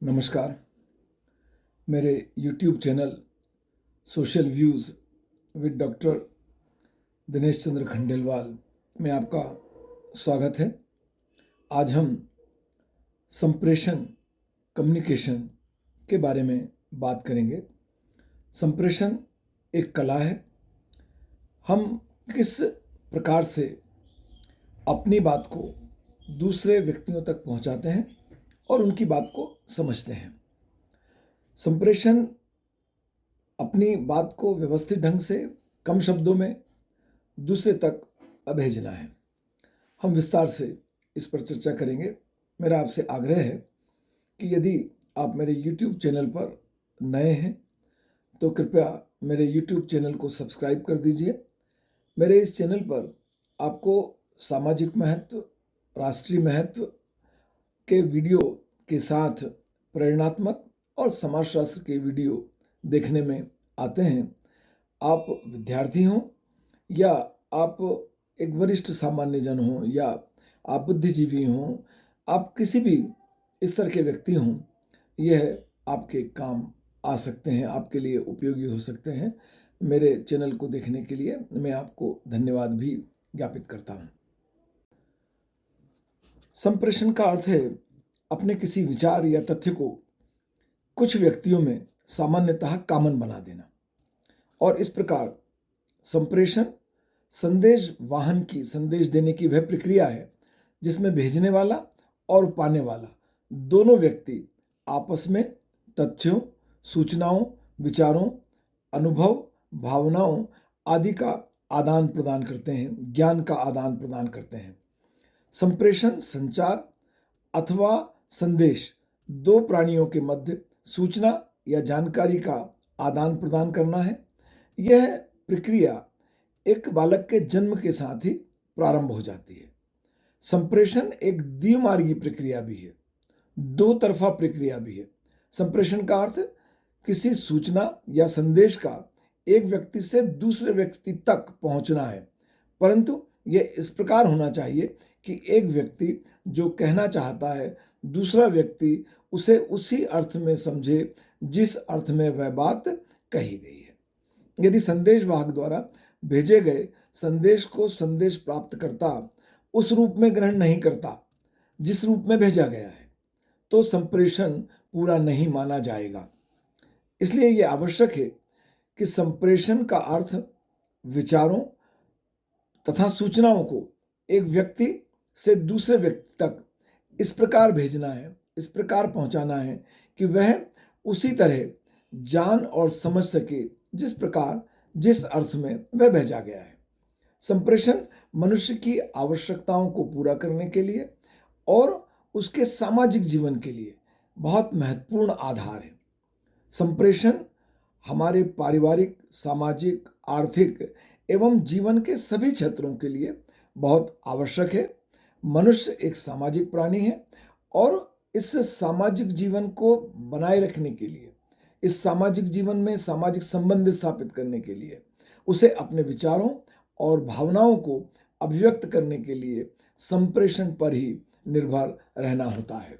नमस्कार। मेरे YouTube channel social views with doctor Dinesh Chandra Khandelwal में आपका स्वागत है। आज हम संप्रेषण कम्युनिकेशन के बारे में बात करेंगे। संप्रेषण एक कला है। हम किस प्रकार से अपनी बात को दूसरे व्यक्तियों तक पहुंचाते हैं और उनकी बात को समझते हैं। संप्रेषण अपनी बात को व्यवस्थित ढंग से कम शब्दों में दूसरे तक भेजना है। हम विस्तार से इस पर चर्चा करेंगे। मेरा आपसे आग्रह है कि यदि आप मेरे YouTube चैनल पर नए हैं तो कृपया मेरे YouTube चैनल को सब्सक्राइब कर दीजिए। मेरे इस चैनल पर आपको सामाजिक महत्व, राष्ट्रीय महत्व के वीडियो के साथ प्रेरणात्मक और समाजशास्त्र के वीडियो देखने में आते हैं। आप विद्यार्थी हों या आप एक वरिष्ठ सामान्य जन हों या आप बुद्धिजीवी हों, आप किसी भी स्तर के व्यक्ति हों, यह आपके काम आ सकते हैं, आपके लिए उपयोगी हो सकते हैं। मेरे चैनल को देखने के लिए मैं आपको धन्यवाद भी ज्ञापित करता हूं। संप्रेषण का अर्थ है अपने किसी विचार या तथ्य को कुछ व्यक्तियों में सामान्यतः कॉमन बना देना, और इस प्रकार संप्रेषण संदेश वाहन की संदेश देने की वह प्रक्रिया है जिसमें भेजने वाला और पाने वाला दोनों व्यक्ति आपस में तथ्यों, सूचनाओं, विचारों, अनुभव, भावनाओं आदि का आदान प्रदान करते हैं, ज्ञान का आदान प्रदान करते हैं। संप्रेषण संचार अथवा संदेश दो प्राणियों के मध्य सूचना या जानकारी का आदान प्रदान करना है। यह प्रक्रिया एक बालक के जन्म के साथ ही प्रारंभ हो जाती है। संप्रेषण एक द्विमार्गी प्रक्रिया भी है, दो तरफा प्रक्रिया भी है। संप्रेषण का अर्थ किसी सूचना या संदेश का एक व्यक्ति से दूसरे व्यक्ति तक पहुंचना है, परंतु यह इस प्रकार होना चाहिए कि एक व्यक्ति जो कहना चाहता है दूसरा व्यक्ति उसे उसी अर्थ में समझे जिस अर्थ में वह बात कही गई है। यदि संदेश वाहक द्वारा भेजे गए संदेश को संदेश प्राप्तकर्ता उस रूप में ग्रहण नहीं करता जिस रूप में भेजा गया है, तो संप्रेषण पूरा नहीं माना जाएगा। इसलिए यह आवश्यक है कि संप्रेषण का अर्थ विचारों तथा सूचनाओं को एक व्यक्ति से दूसरे व्यक्ति तक इस प्रकार भेजना है, इस प्रकार पहुंचाना है कि वह उसी तरह जान और समझ सके जिस प्रकार, जिस अर्थ में वह भेजा गया है। संप्रेषण मनुष्य की आवश्यकताओं को पूरा करने के लिए और उसके सामाजिक जीवन के लिए बहुत महत्वपूर्ण आधार है। संप्रेषण हमारे पारिवारिक, सामाजिक, आर्थिक एवं जीवन के सभी क्षेत्रों के लिए बहुत आवश्यक है। मनुष्य एक सामाजिक प्राणी है और इस सामाजिक जीवन को बनाए रखने के लिए, इस सामाजिक जीवन में सामाजिक संबंध स्थापित करने के लिए उसे अपने विचारों और भावनाओं को अभिव्यक्त करने के लिए संप्रेषण पर ही निर्भर रहना होता है।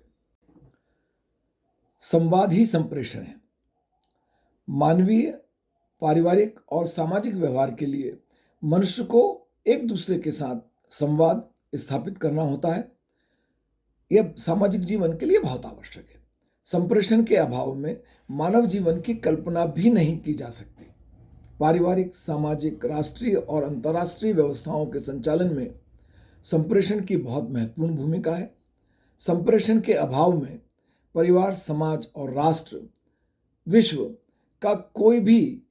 संवाद ही संप्रेषण है। मानवीय, पारिवारिक और सामाजिक व्यवहार के लिए मनुष्य को एक दूसरे के साथ संवाद स्थापित करना होता है। यह सामाजिक जीवन के लिए बहुत आवश्यक है। संप्रेषण के अभाव में मानव जीवन की कल्पना भी नहीं की जा सकती। पारिवारिक, सामाजिक, राष्ट्रीय और अंतर्राष्ट्रीय व्यवस्थाओं के संचालन में संप्रेषण की बहुत महत्वपूर्ण भूमिका है। संप्रेषण के अभाव में परिवार, समाज और राष्ट्र, विश्व का कोई भी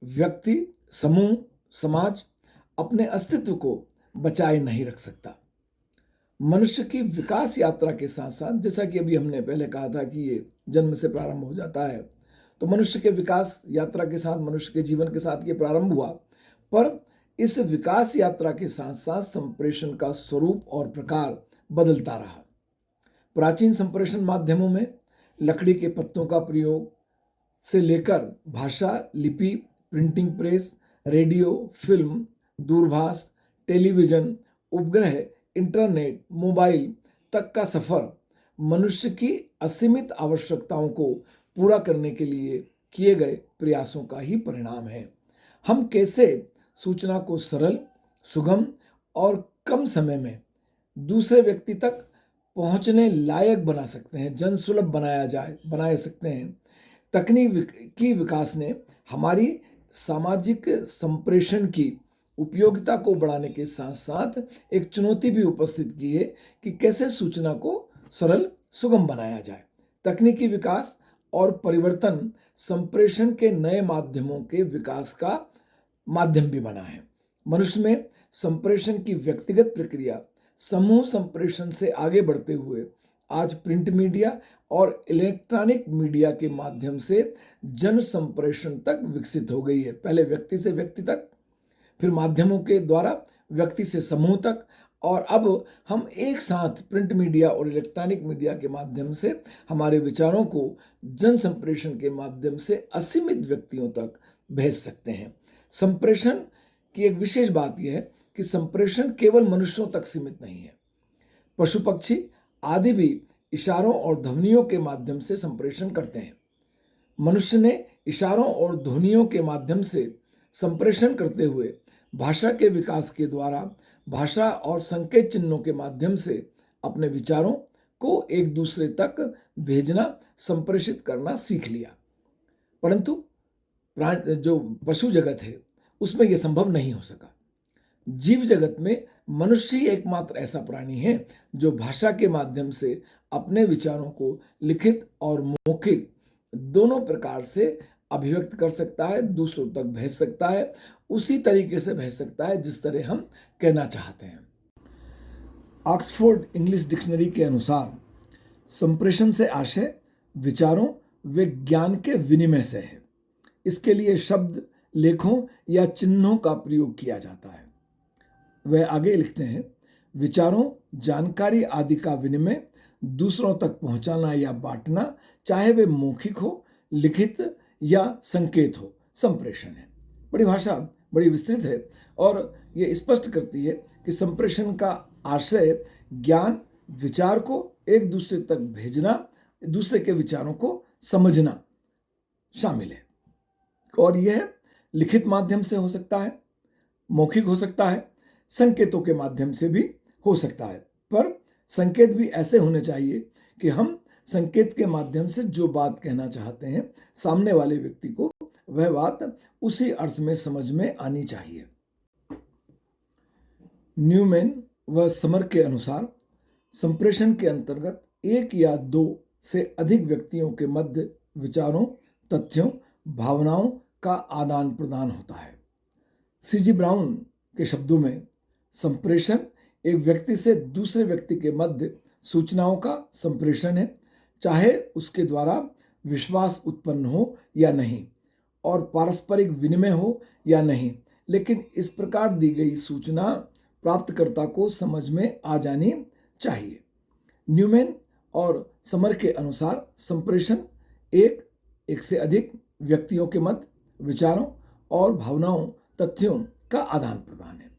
व्यक्ति, समूह, समाज अपने अस्तित्व को बचाए नहीं रख सकता। मनुष्य की विकास यात्रा के साथ साथ, जैसा कि अभी हमने पहले कहा था कि ये जन्म से प्रारंभ हो जाता है, तो मनुष्य के विकास यात्रा के साथ, मनुष्य के जीवन के साथ ये प्रारंभ हुआ, पर इस विकास यात्रा के साथ साथ संप्रेषण का स्वरूप और प्रकार बदलता रहा। प्राचीन संप्रेषण माध्यमों में लकड़ी के पत्तों का प्रयोग से लेकर भाषा, लिपि, प्रिंटिंग प्रेस, रेडियो, फिल्म, दूरभाष, टेलीविजन, उपग्रह, इंटरनेट, मोबाइल तक का सफर मनुष्य की असीमित आवश्यकताओं को पूरा करने के लिए किए गए प्रयासों का ही परिणाम है। हम कैसे सूचना को सरल, सुगम और कम समय में दूसरे व्यक्ति तक पहुंचने लायक बना सकते हैं, जनसुलभ बना सकते हैं। तकनीकी विकास ने हमारी सामाजिक संप्रेषण की उपयोगिता को बढ़ाने के साथ साथ एक चुनौती भी उपस्थित की है कि कैसे सूचना को सरल, सुगम बनाया जाए। तकनीकी विकास और परिवर्तन संप्रेषण के नए माध्यमों के विकास का माध्यम भी बना है। मनुष्य में संप्रेषण की व्यक्तिगत प्रक्रिया समूह संप्रेषण से आगे बढ़ते हुए आज प्रिंट मीडिया और इलेक्ट्रॉनिक मीडिया के माध्यम से जन संप्रेषण तक विकसित हो गई है। पहले व्यक्ति से व्यक्ति तक, फिर माध्यमों के द्वारा व्यक्ति से समूह तक, और अब हम एक साथ प्रिंट मीडिया और इलेक्ट्रॉनिक मीडिया के माध्यम से हमारे विचारों को जन संप्रेषण के माध्यम से असीमित व्यक्तियों तक भेज सकते हैं। संप्रेषण की एक विशेष बात यह है कि संप्रेषण केवल मनुष्यों तक सीमित नहीं है। पशु पक्षी आदि भी इशारों और ध्वनियों के माध्यम से संप्रेषण करते हैं। मनुष्य ने इशारों और ध्वनियों के माध्यम से संप्रेषण करते हुए भाषा के विकास के द्वारा भाषा और संकेत चिन्हों के माध्यम से अपने विचारों को एक दूसरे तक भेजना, संप्रेषित करना सीख लिया। परंतु जो पशु जगत है उसमें यह संभव नहीं हो सका। जीव जगत में मनुष्य ही एकमात्र ऐसा प्राणी है जो भाषा के माध्यम से अपने विचारों को लिखित और मौखिक दोनों प्रकार से अभिव्यक्त कर सकता है, दूसरों तक भेज सकता है, उसी तरीके से भेज सकता है जिस तरह हम कहना चाहते हैं। ऑक्सफोर्ड इंग्लिश डिक्शनरी के अनुसार संप्रेषण से आशय विचारों व ज्ञान के विनिमय से है। इसके लिए शब्द, लेखों या चिन्हों का प्रयोग किया जाता है। वह आगे लिखते हैं, विचारों, जानकारी आदि का विनिमय, दूसरों तक पहुंचाना या बांटना, चाहे वे मौखिक हो, लिखित या संकेत हो, संप्रेषण है। बड़ी भाषा बड़ी विस्तृत है और ये स्पष्ट करती है कि संप्रेषण का आशय ज्ञान, विचार को एक दूसरे तक भेजना, दूसरे के विचारों को समझना शामिल है। और यह लिखित माध्यम से हो सकता है, मौखिक हो सकता है, संकेतों के माध्यम से भी हो सकता है। पर संकेत भी ऐसे होने चाहिए कि हम संकेत के माध्यम से जो बात कहना चाहते हैं सामने वाले व्यक्ति को वह बात उसी अर्थ में समझ में आनी चाहिए। न्यूमैन व समर के अनुसार संप्रेषण के अंतर्गत एक या दो से अधिक व्यक्तियों के मध्य विचारों, तथ्यों, भावनाओं का आदान प्रदान होता है। सीजी ब्राउन के शब्दों में संप्रेषण एक व्यक्ति से दूसरे व्यक्ति के मध्य सूचनाओं का संप्रेषण है, चाहे उसके द्वारा विश्वास उत्पन्न हो या नहीं और पारस्परिक विनिमय हो या नहीं, लेकिन इस प्रकार दी गई सूचना प्राप्तकर्ता को समझ में आ जानी चाहिए। न्यूमैन और समर के अनुसार संप्रेषण एक से अधिक व्यक्तियों के मध्य विचारों और भावनाओं, तथ्यों का आदान प्रदान है।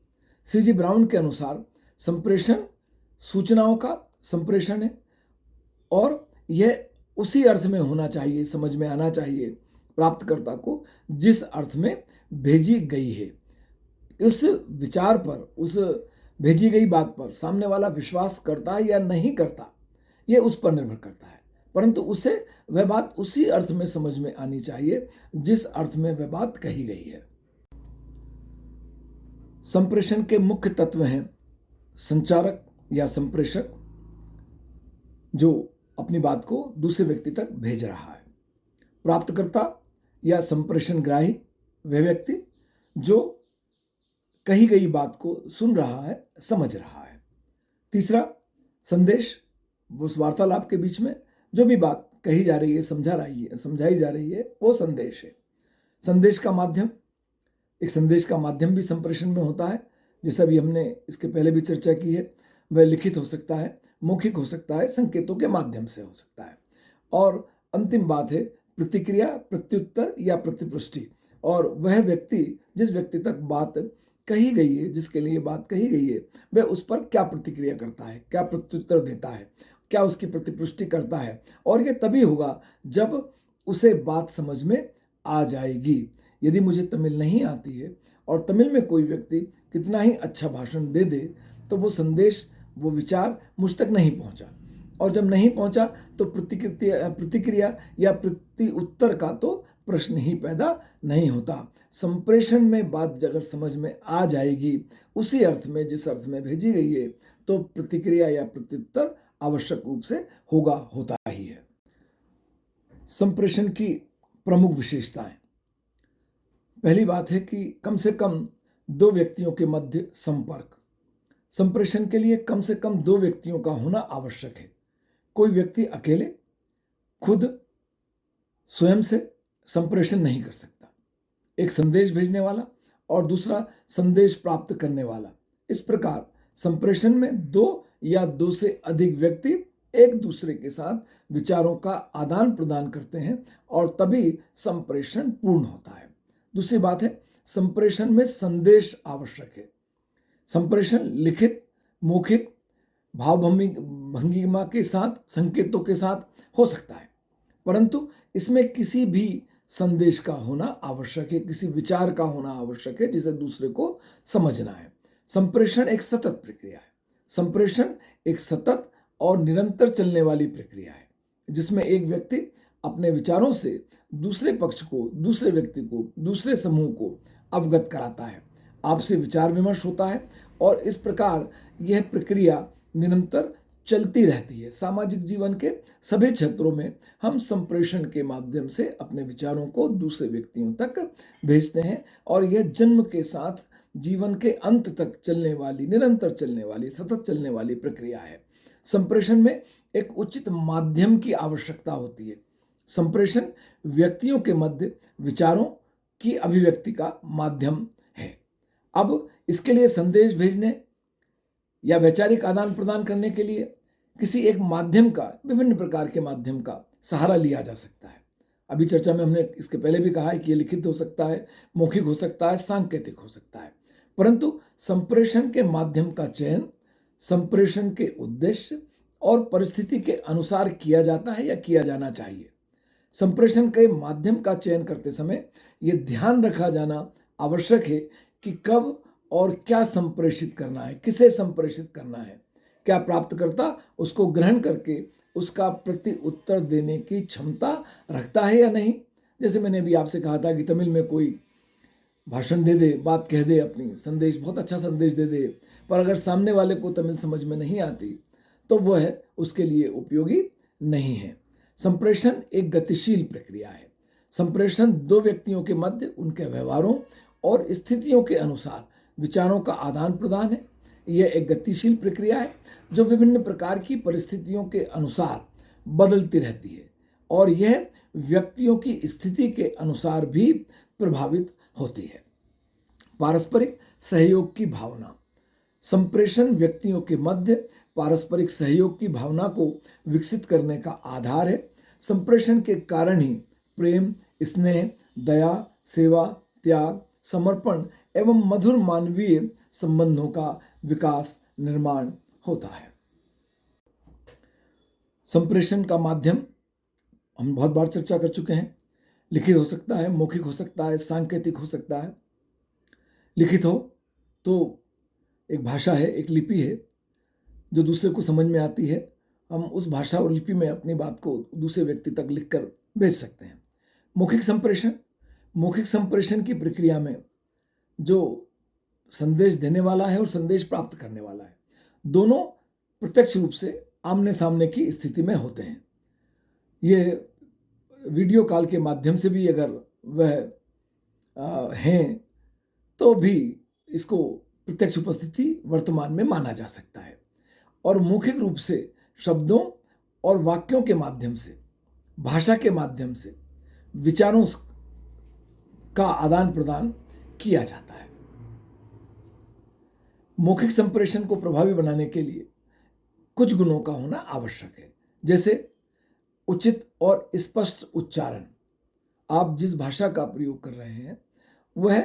सीजी ब्राउन के अनुसार संप्रेषण सूचनाओं का संप्रेषण है और यह उसी अर्थ में होना चाहिए, समझ में आना चाहिए प्राप्तकर्ता को जिस अर्थ में भेजी गई है। उस विचार पर, उस भेजी गई बात पर सामने वाला विश्वास करता है या नहीं करता, यह उस पर निर्भर करता है, परंतु उसे वह बात उसी अर्थ में समझ में आनी चाहिए जिस अर्थ में वह बात कही गई है। संप्रेषण के मुख्य तत्व हैं संचारक या संप्रेषक, जो अपनी बात को दूसरे व्यक्ति तक भेज रहा है। प्राप्तकर्ता या संप्रेषणग्राही, वह व्यक्ति जो कही गई बात को सुन रहा है, समझ रहा है। तीसरा, संदेश, उस वार्तालाप के बीच में जो भी बात कही जा रही है, समझाई जा रही है, वो संदेश है। संदेश का माध्यम, एक संदेश का माध्यम भी संप्रेषण में होता है, जैसा भी हमने इसके पहले भी चर्चा की है। वह लिखित हो सकता है, मौखिक हो सकता है, संकेतों के माध्यम से हो सकता है। और अंतिम बात है प्रतिक्रिया, प्रत्युत्तर या प्रतिपुष्टि। और वह व्यक्ति, जिस व्यक्ति तक बात कही गई है, जिसके लिए बात कही गई है, वह उस पर क्या प्रतिक्रिया करता है, क्या प्रत्युत्तर देता है, क्या उसकी प्रतिपुष्टि करता है, और यह तभी होगा जब उसे बात समझ में आ जाएगी। यदि मुझे तमिल नहीं आती है और तमिल में कोई व्यक्ति कितना ही अच्छा भाषण दे दे, तो वो संदेश, वो विचार मुझ तक नहीं पहुंचा, और जब नहीं पहुंचा तो प्रतिक्रिया या प्रति उत्तर का तो प्रश्न ही पैदा नहीं होता। संप्रेषण में बात अगर समझ में आ जाएगी उसी अर्थ में जिस अर्थ में भेजी गई है, तो प्रतिक्रिया या प्रत्युत्तर आवश्यक रूप से होता ही है। संप्रेषण की प्रमुख विशेषताएं। पहली बात है कि कम से कम दो व्यक्तियों के मध्य संपर्क। संप्रेषण के लिए कम से कम दो व्यक्तियों का होना आवश्यक है। कोई व्यक्ति अकेले खुद स्वयं से संप्रेषण नहीं कर सकता। एक संदेश भेजने वाला और दूसरा संदेश प्राप्त करने वाला। इस प्रकार संप्रेषण में दो या दो से अधिक व्यक्ति एक दूसरे के साथ विचारों का आदान प्रदान करते हैं और तभी संप्रेषण पूर्ण होता है। दूसरी बात है, संप्रेषण में संदेश आवश्यक है। संप्रेषण लिखित, मौखिक, भावभंगिमा के साथ, संकेतों के साथ हो सकता है, परंतु इसमें किसी भी संदेश का होना आवश्यक है, किसी विचार का होना आवश्यक है जिसे दूसरे को समझना है। संप्रेषण एक सतत प्रक्रिया है। संप्रेषण एक सतत और निरंतर चलने वाली प्रक्रिया है, जिसमें एक व्यक्ति अपने विचारों से दूसरे पक्ष को, दूसरे व्यक्ति को, दूसरे समूह को अवगत कराता है। आपसे विचार विमर्श होता है और इस प्रकार यह प्रक्रिया निरंतर चलती रहती है। सामाजिक जीवन के सभी क्षेत्रों में हम संप्रेषण के माध्यम से अपने विचारों को दूसरे व्यक्तियों तक भेजते हैं और यह जन्म के साथ जीवन के अंत तक चलने वाली, निरंतर चलने वाली, सतत चलने वाली प्रक्रिया है। संप्रेषण में एक उचित माध्यम की आवश्यकता होती है। संप्रेषण व्यक्तियों के मध्य विचारों की अभिव्यक्ति का माध्यम है। अब इसके लिए संदेश भेजने या वैचारिक आदान प्रदान करने के लिए किसी एक माध्यम का, विभिन्न प्रकार के माध्यम का सहारा लिया जा सकता है। अभी चर्चा में हमने इसके पहले भी कहा है कि ये लिखित हो सकता है, मौखिक हो सकता है, सांकेतिक हो सकता है, परंतु संप्रेषण के माध्यम का चयन संप्रेषण के उद्देश्य और परिस्थिति के अनुसार किया जाता है या किया जाना चाहिए। संप्रेषण के माध्यम का चयन करते समय यह ध्यान रखा जाना आवश्यक है कि कब और क्या संप्रेषित करना है, किसे संप्रेषित करना है, क्या प्राप्तकर्ता उसको ग्रहण करके उसका प्रति उत्तर देने की क्षमता रखता है या नहीं। जैसे मैंने अभी आपसे कहा था कि तमिल में कोई भाषण दे दे, बात कह दे, अपनी संदेश, बहुत अच्छा संदेश दे दे, पर अगर सामने वाले को तमिल समझ में नहीं आती तो वह उसके लिए उपयोगी नहीं है। संप्रेषण एक गतिशील प्रक्रिया है। संप्रेषण दो व्यक्तियों के मध्य उनके व्यवहारों और स्थितियों के अनुसार विचारों का आदान प्रदान है। यह एक गतिशील प्रक्रिया है जो विभिन्न प्रकार की परिस्थितियों के अनुसार बदलती रहती है और यह व्यक्तियों की स्थिति के अनुसार भी प्रभावित होती है। पारस्परिक सहयोग की भावना। संप्रेषण व्यक्तियों के मध्य पारस्परिक सहयोग की भावना को विकसित करने का आधार है। संप्रेषण के कारण ही प्रेम, स्नेह, दया, सेवा, त्याग, समर्पण एवं मधुर मानवीय संबंधों का विकास, निर्माण होता है। संप्रेषण का माध्यम हम बहुत बार चर्चा कर चुके हैं। लिखित हो सकता है, मौखिक हो सकता है, सांकेतिक हो सकता है। लिखित हो तो एक भाषा है, एक लिपि है जो दूसरे को समझ में आती है। हम उस भाषा और लिपि में अपनी बात को दूसरे व्यक्ति तक लिखकर भेज सकते हैं। मौखिक संप्रेषण, मौखिक संप्रेषण की प्रक्रिया में जो संदेश देने वाला है और संदेश प्राप्त करने वाला है, दोनों प्रत्यक्ष रूप से आमने सामने की स्थिति में होते हैं। ये वीडियो कॉल के माध्यम से भी अगर वह हैं तो भी इसको प्रत्यक्ष उपस्थिति वर्तमान में माना जा सकता है। और मौखिक रूप से शब्दों और वाक्यों के माध्यम से, भाषा के माध्यम से विचारों का आदान प्रदान किया जाता है। मौखिक संप्रेषण को प्रभावी बनाने के लिए कुछ गुणों का होना आवश्यक है, जैसे उचित और स्पष्ट उच्चारण। आप जिस भाषा का प्रयोग कर रहे हैं वह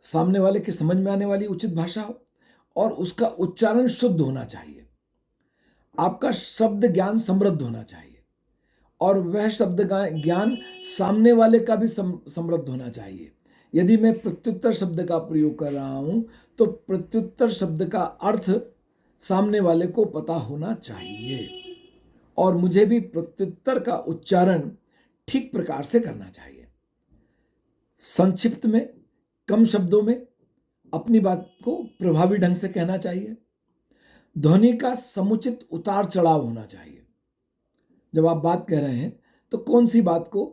सामने वाले के समझ में आने वाली उचित भाषा हो और उसका उच्चारण शुद्ध होना चाहिए। आपका शब्द ज्ञान समृद्ध होना चाहिए और वह शब्द ज्ञान सामने वाले का भी समृद्ध होना चाहिए। यदि मैं प्रत्युत्तर शब्द का प्रयोग कर रहा हूं तो प्रत्युत्तर शब्द का अर्थ सामने वाले को पता होना चाहिए और मुझे भी प्रत्युत्तर का उच्चारण ठीक प्रकार से करना चाहिए। संक्षिप्त में, कम शब्दों में अपनी बात को प्रभावी ढंग से कहना चाहिए। ध्वनि का समुचित उतार चढ़ाव होना चाहिए। जब आप बात कह रहे हैं तो कौन सी बात को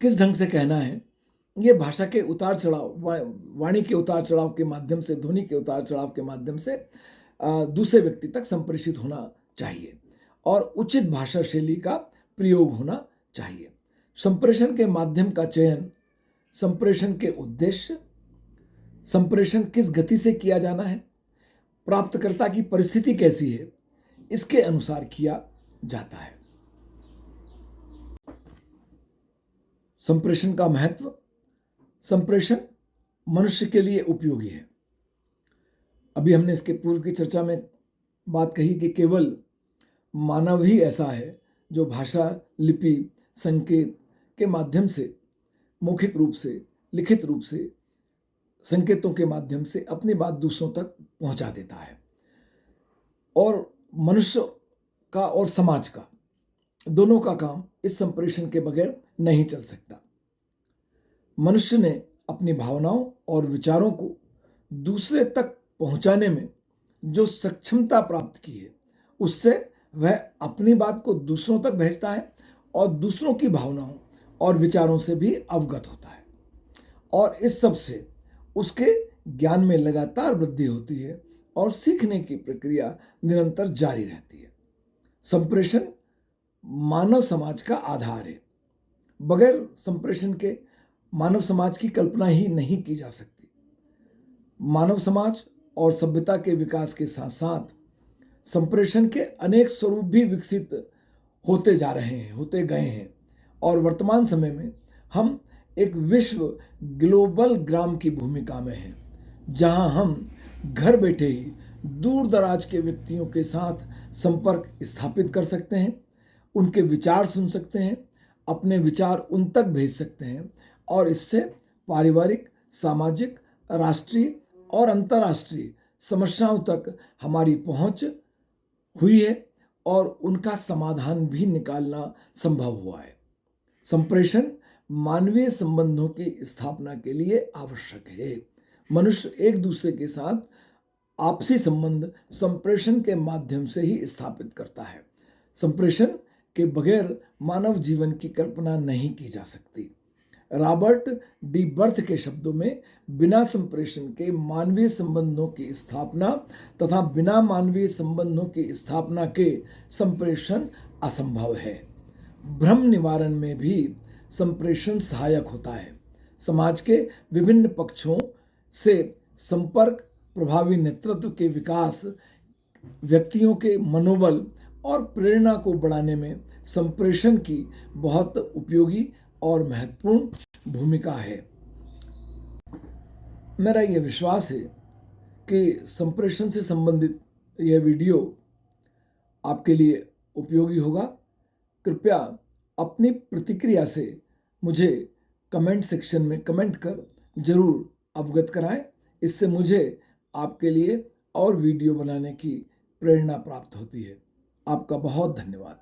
किस ढंग से कहना है, ये भाषा के उतार चढ़ाव, वाणी के उतार चढ़ाव के माध्यम से, ध्वनि के उतार चढ़ाव के माध्यम से दूसरे व्यक्ति तक संप्रेषित होना चाहिए और उचित भाषा शैली का प्रयोग होना चाहिए। संप्रेषण के माध्यम का चयन, संप्रेषण के उद्देश्य, संप्रेषण किस गति से किया जाना है, प्राप्तकर्ता की परिस्थिति कैसी है, इसके अनुसार किया जाता है। संप्रेषण का महत्व। संप्रेषण मनुष्य के लिए उपयोगी है। अभी हमने इसके पूर्व की चर्चा में बात कही कि केवल मानव ही ऐसा है जो भाषा, लिपि, संकेत के माध्यम से, मौखिक रूप से, लिखित रूप से, संकेतों के माध्यम से अपनी बात दूसरों तक पहुंचा देता है। और मनुष्य का और समाज का, दोनों का काम इस संप्रेषण के बगैर नहीं चल सकता। मनुष्य ने अपनी भावनाओं और विचारों को दूसरे तक पहुंचाने में जो सक्षमता प्राप्त की है, उससे वह अपनी बात को दूसरों तक भेजता है और दूसरों की भावनाओं और विचारों से भी अवगत होता है और इस सब से उसके ज्ञान में लगातार वृद्धि होती है और सीखने की प्रक्रिया निरंतर जारी रहती है। संप्रेषण मानव समाज का आधार है। बगैर संप्रेषण के मानव समाज की कल्पना ही नहीं की जा सकती। मानव समाज और सभ्यता के विकास के साथ साथ संप्रेषण के अनेक स्वरूप भी विकसित होते जा रहे हैं, होते गए हैं और वर्तमान समय में हम एक विश्व ग्लोबल ग्राम की भूमिका में हैं, जहां हम घर बैठे ही दूर दराज के व्यक्तियों के साथ संपर्क स्थापित कर सकते हैं, उनके विचार सुन सकते हैं, अपने विचार उन तक भेज सकते हैं और इससे पारिवारिक, सामाजिक, राष्ट्रीय और अंतर्राष्ट्रीय समस्याओं तक हमारी पहुंच हुई है और उनका समाधान भी निकालना संभव हुआ है। संप्रेषण मानवीय संबंधों की स्थापना के लिए आवश्यक है। मनुष्य एक दूसरे के साथ आपसी संबंध संप्रेषण के माध्यम से ही स्थापित करता है। संप्रेषण के बगैर मानव जीवन की कल्पना नहीं की जा सकती। रॉबर्ट डी बर्थ के शब्दों में, बिना संप्रेषण के मानवीय संबंधों की स्थापना तथा बिना मानवीय संबंधों की स्थापना के संप्रेषण असंभव है। भ्रम निवारण में भी संप्रेषण सहायक होता है। समाज के विभिन्न पक्षों से संपर्क, प्रभावी नेतृत्व के विकास, व्यक्तियों के मनोबल और प्रेरणा को बढ़ाने में संप्रेषण की बहुत उपयोगी और महत्वपूर्ण भूमिका है। मेरा यह विश्वास है कि संप्रेषण से संबंधित यह वीडियो आपके लिए उपयोगी होगा। कृपया अपनी प्रतिक्रिया से मुझे कमेंट सेक्शन में कमेंट कर जरूर अवगत कराएं। इससे मुझे आपके लिए और वीडियो बनाने की प्रेरणा प्राप्त होती है। आपका बहुत धन्यवाद।